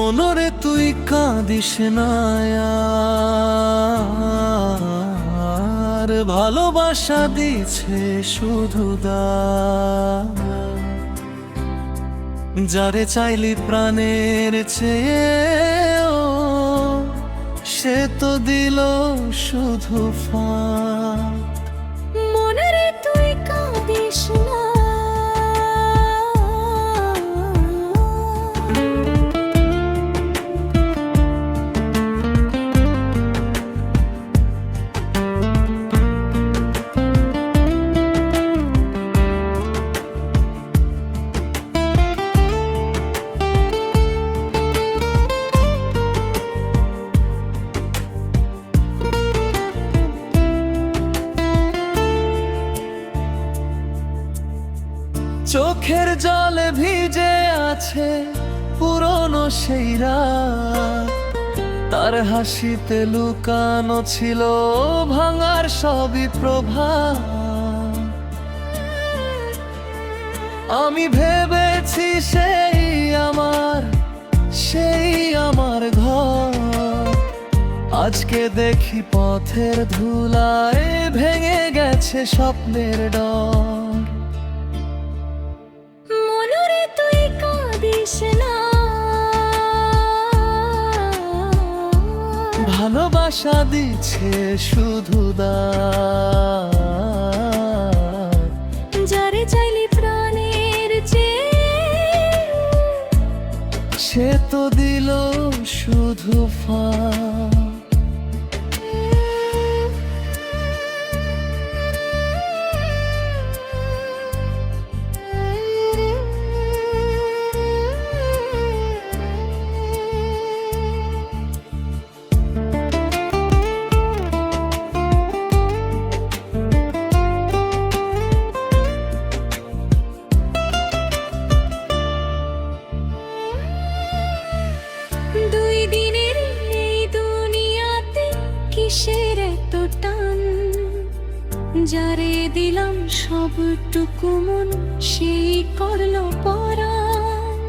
মনরে তুই কাঁদিস না আর, ভালোবাসা দিছে শুধু যারে চাইলি প্রাণের চেয়েও, সে তো দিল শুধু ফাঁক। মনরে তুই কাঁদিস না, চোখের জলে ভিজে আছে পুরনো সেই রাত, তার হাসিতে লুকানো ছিল ভাঙার সবই প্রভাব। আমি ভেবেছি সেই আমার ঘর, আজকে দেখি পথের ধুলায় ভেঙে গেছে স্বপ্নের ডর। মনরে তুই কাঁদিস না, ভালোবাসা দিচ্ছে শুধু যারে চাইলি প্রাণের চেয়ে, সে তো দিল শুধু ফাঁক। দুই দিনের এই দুনিয়াতে কিসের এত টান, যারে দিলাম সবটুকু মন সেই করলো পরাণ।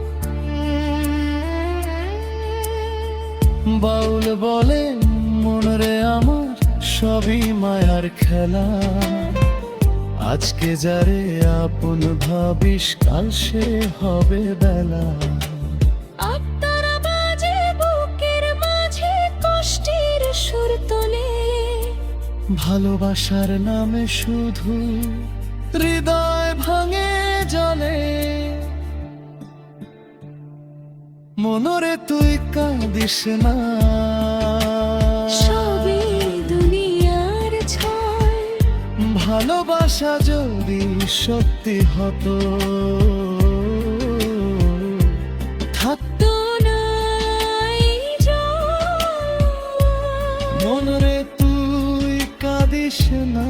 বাউল বলে মনরে আমার সবই মায়ার খেলা, আজকে যারে আপন ভাবিস কাল সে হবে বেলা। আত্মারা বাজে বুকের মাঝে কষ্টের সুর তোলে, ভালোবাসার নামে শুধু হৃদয় ভাঙে জলে। মনরে তুই কাঁদিস না, সবই দুনিয়ার ছয়। ভালোবাসা যদি সত্যি হতো থাকতো না এই জল। মনরে তুই কাঁদিস না।